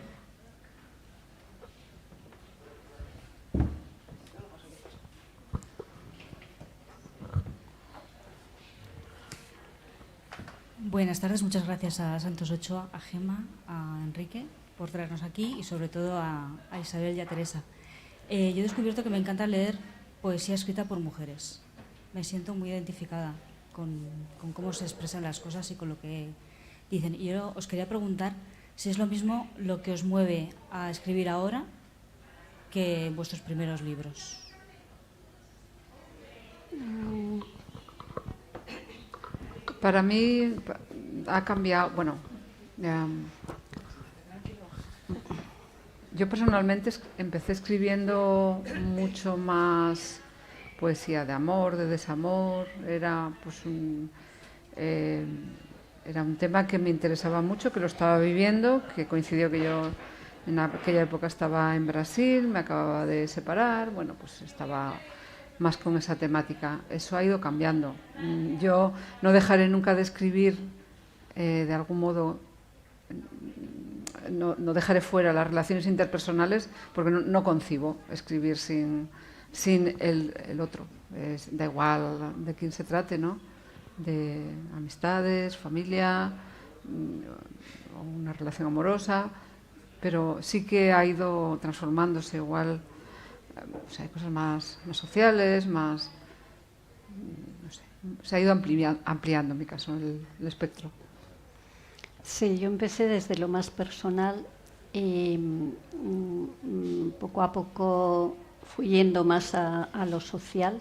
Buenas tardes, muchas gracias a Santos Ochoa, a Gemma, a Enrique por traernos aquí y sobre todo a Isabel y a Teresa. Yo he descubierto que me encanta leer poesía escrita por mujeres. Me siento muy identificada con cómo se expresan las cosas y con lo que dicen. Y yo os quería preguntar si es lo mismo lo que os mueve a escribir ahora que en vuestros primeros libros. Para mí ha cambiado, bueno, yo personalmente empecé escribiendo mucho más poesía de amor, de desamor, era un tema que me interesaba mucho, que lo estaba viviendo, que coincidió que yo en aquella época estaba en Brasil, me acababa de separar, bueno, pues estaba más con esa temática. Eso ha ido cambiando. Yo no dejaré nunca de escribir, de algún modo, no dejaré fuera las relaciones interpersonales, porque no concibo escribir sin el otro. Da igual de quién se trate, ¿no? De amistades, familia, una relación amorosa, pero sí que ha ido transformándose igual. O sea, hay cosas más sociales, más, no sé, se ha ido ampliando en mi caso el espectro. Sí, yo empecé desde lo más personal y poco a poco fui yendo más a lo social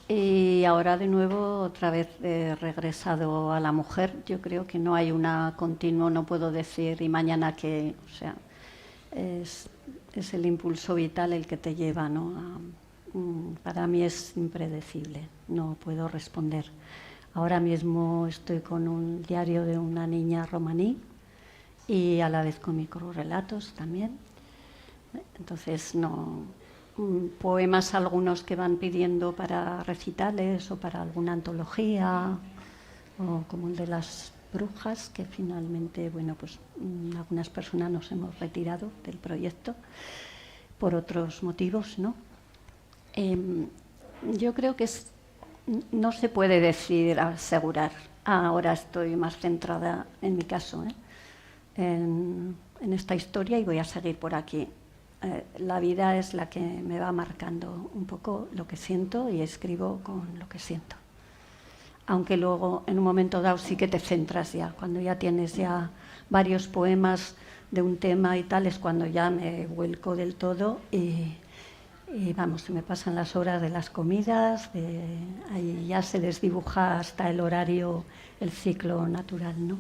y ahora de nuevo otra vez he regresado a la mujer. Yo creo que no hay una continua, no puedo decir y mañana que, o sea, es el impulso vital el que te lleva, ¿no? Para mí es impredecible, no puedo responder. Ahora mismo estoy con un diario de una niña romaní y a la vez con microrrelatos también. Entonces, poemas algunos que van pidiendo para recitales o para alguna antología, o como el de las brujas, que finalmente, bueno, pues algunas personas nos hemos retirado del proyecto por otros motivos, ¿no? Yo creo que no se puede decir, asegurar. Ahora estoy más centrada, en mi caso, en esta historia y voy a seguir por aquí. La vida es la que me va marcando un poco lo que siento y escribo con lo que siento. Aunque luego en un momento dado sí que te centras ya, cuando ya tienes ya varios poemas de un tema y tal, es cuando ya me vuelco del todo y Y vamos, se me pasan las horas de las comidas, ahí ya se desdibuja hasta el horario, el ciclo natural, ¿no?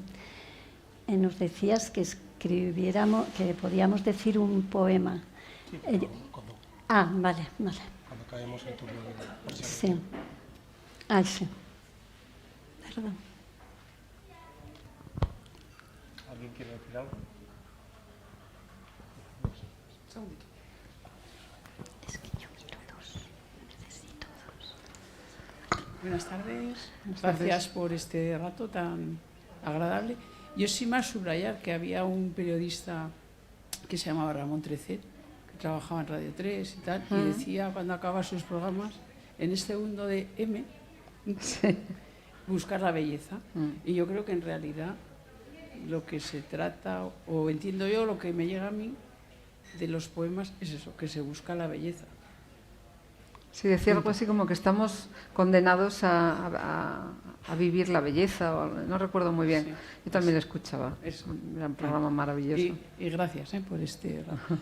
Nos decías que escribiéramos, que podíamos decir un poema. Sí, vale. Cuando caemos en turno de... Sí. Sí. Perdón. ¿Alguien quiere decir algo? Un segundito. Es que yo quiero dos, necesito dos. Buenas tardes. Buenas Gracias tardes. por este rato tan agradable. Yo sí más subrayar que había un periodista que se llamaba Ramón Trecet, que trabajaba en Radio 3 y tal, y decía cuando acaba sus programas, en este mundo de M, buscar la belleza. Y yo creo que en realidad lo que se trata, o entiendo yo, lo que me llega a mí de los poemas es eso, que se busca la belleza. Sí, decía algo así como que estamos condenados a vivir la belleza, no recuerdo muy bien. Sí. Yo también lo escuchaba, Eso. era un programa maravilloso. Y gracias por este rato.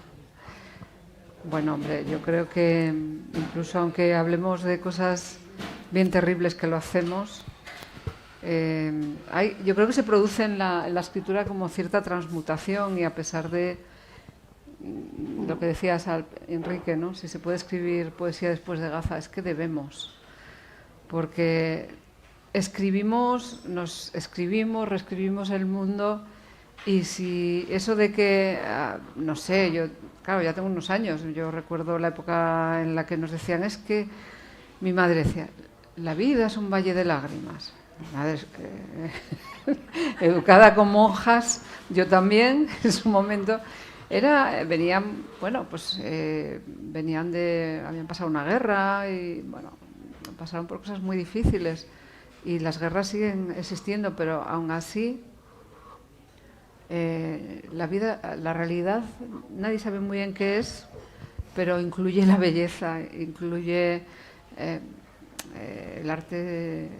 Bueno, hombre, yo creo que incluso aunque hablemos de cosas bien terribles que lo hacemos, yo creo que se produce en la escritura como cierta transmutación, y a pesar de lo que decías, Enrique, ¿no? Si se puede escribir poesía después de Gaza, es que debemos, porque reescribimos el mundo, y si eso de que, no sé, yo, claro, ya tengo unos años, yo recuerdo la época en la que nos decían, es que mi madre decía, la vida es un valle de lágrimas. Mi madre, educada con monjas, yo también, en su momento, venían habían pasado una guerra y, bueno, pasaron por cosas muy difíciles, y las guerras siguen existiendo, pero aún así la vida, la realidad, nadie sabe muy bien qué es, pero incluye la belleza, incluye el arte.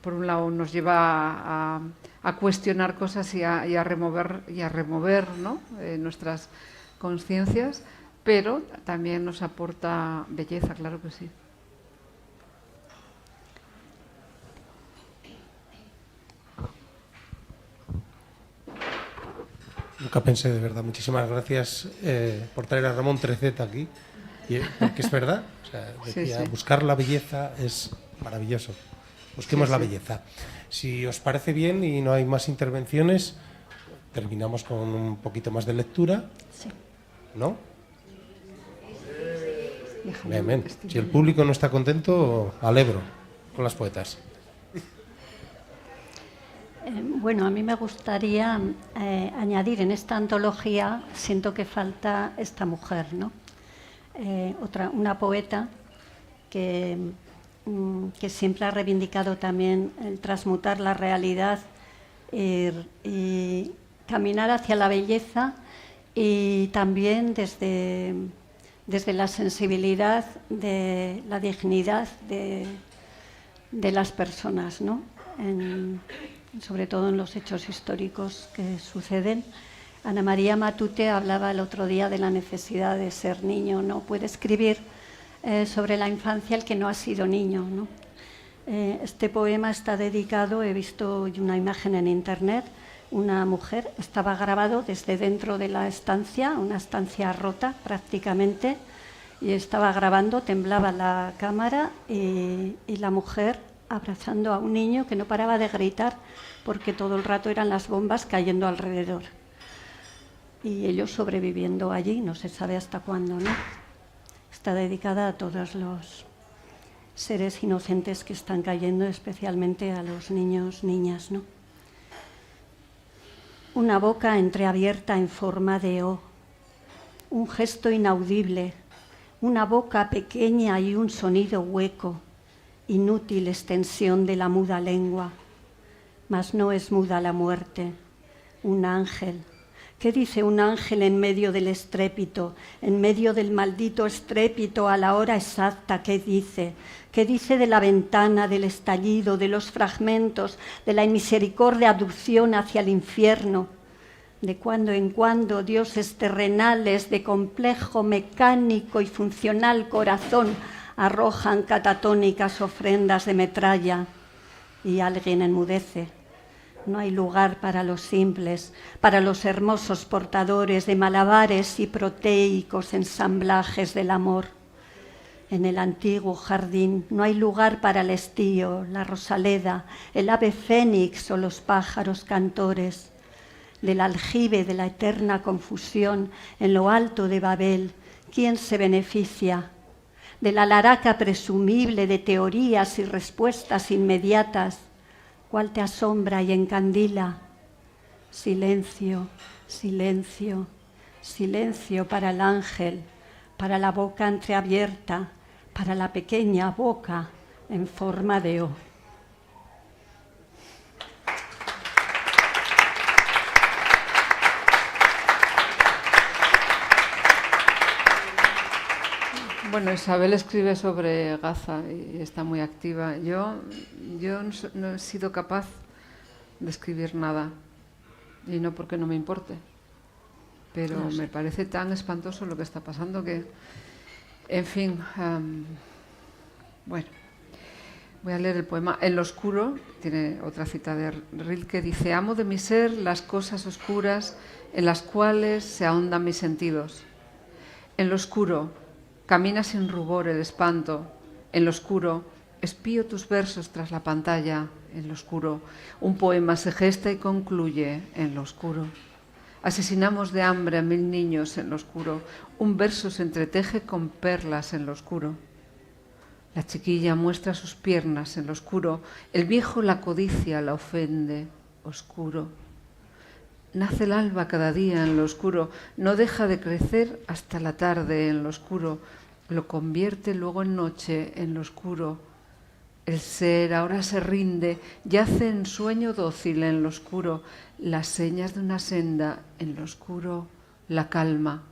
Por un lado nos lleva a cuestionar cosas y a remover, ¿no? Nuestras conciencias, pero también nos aporta belleza, claro que sí. Nunca pensé, de verdad. Muchísimas gracias por traer a Ramón Trecet aquí, porque es verdad. O sea, decía, Sí, sí. Buscar la belleza es maravilloso. Busquemos la belleza. Si os parece bien y no hay más intervenciones, terminamos con un poquito más de lectura. Sí. ¿No? Bien. Si el público no está contento, al Ebro con las poetas. Bueno, a mí me gustaría añadir en esta antología, siento que falta esta mujer, ¿no? Una poeta que siempre ha reivindicado también el transmutar la realidad y caminar hacia la belleza, y también desde la sensibilidad de la dignidad de las personas, ¿no? Sobre todo en los hechos históricos que suceden. Ana María Matute hablaba el otro día de la necesidad de ser niño. No puede escribir sobre la infancia el que no ha sido niño, ¿no? Este poema está dedicado, he visto una imagen en internet, una mujer, estaba grabado desde dentro de la estancia, una estancia rota prácticamente, y estaba grabando, temblaba la cámara y la mujer abrazando a un niño que no paraba de gritar porque todo el rato eran las bombas cayendo alrededor. Y ellos sobreviviendo allí, no se sabe hasta cuándo, ¿no? Está dedicada a todos los seres inocentes que están cayendo, especialmente a los niños, niñas, ¿no? Una boca entreabierta en forma de O, un gesto inaudible, una boca pequeña y un sonido hueco, inútil extensión de la muda lengua. Mas no es muda la muerte, un ángel. ¿Qué dice un ángel en medio del estrépito, en medio del maldito estrépito a la hora exacta? ¿Qué dice? ¿Qué dice de la ventana, del estallido, de los fragmentos, de la inmisericordia abducción hacia el infierno? De cuando en cuando dioses terrenales de complejo mecánico y funcional corazón arrojan catatónicas ofrendas de metralla y alguien enmudece. No hay lugar para los simples, para los hermosos portadores de malabares y proteicos ensamblajes del amor. En el antiguo jardín no hay lugar para el estío, la rosaleda, el ave fénix o los pájaros cantores. Del aljibe de la eterna confusión en lo alto de Babel, ¿quién se beneficia? De la laraca presumible de teorías y respuestas inmediatas, ¿cuál te asombra y encandila? Silencio, silencio, silencio para el ángel, para la boca entreabierta, para la pequeña boca en forma de O. Bueno, Isabel escribe sobre Gaza y está muy activa. Yo no he sido capaz de escribir nada, y no porque no me importe, pero No sé. me parece tan espantoso lo que está pasando que, en fin, bueno, voy a leer el poema. En lo oscuro, tiene otra cita de Rilke, dice: amo de mi ser las cosas oscuras en las cuales se ahondan mis sentidos. En lo oscuro camina sin rubor el espanto. En lo oscuro espío tus versos tras la pantalla. En lo oscuro un poema se gesta y concluye. En lo oscuro asesinamos de hambre a 1000 niños. En lo oscuro un verso se entreteje con perlas. En lo oscuro la chiquilla muestra sus piernas. En lo oscuro el viejo la codicia, la ofende. Oscuro nace el alba cada día. En lo oscuro no deja de crecer hasta la tarde. En lo oscuro lo convierte luego en noche. En lo oscuro el ser ahora se rinde, yace en sueño dócil. En lo oscuro las señas de una senda. En lo oscuro la calma.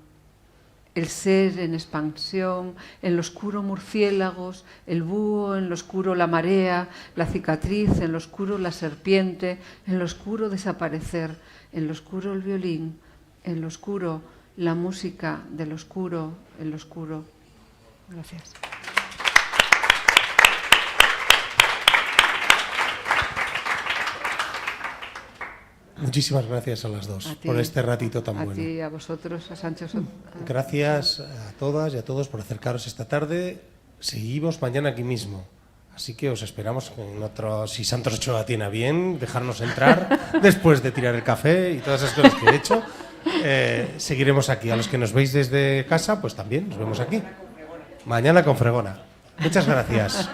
El ser en expansión, en lo oscuro murciélagos, el búho, en lo oscuro la marea, la cicatriz, en lo oscuro la serpiente, en lo oscuro desaparecer, en lo oscuro el violín, en lo oscuro la música del oscuro, en lo oscuro. Gracias. Muchísimas gracias a las dos A ti, por este ratito tan a bueno. ti, a vosotros, a Sancho. Gracias a todas y a todos por acercaros esta tarde. Seguimos mañana aquí mismo. Así que os esperamos en otro, si Santos Ochoa tiene a bien, dejarnos entrar después de tirar el café y todas esas cosas que he hecho. Seguiremos aquí. A los que nos veis desde casa, pues también nos vemos aquí. Mañana con Fregona. Muchas gracias.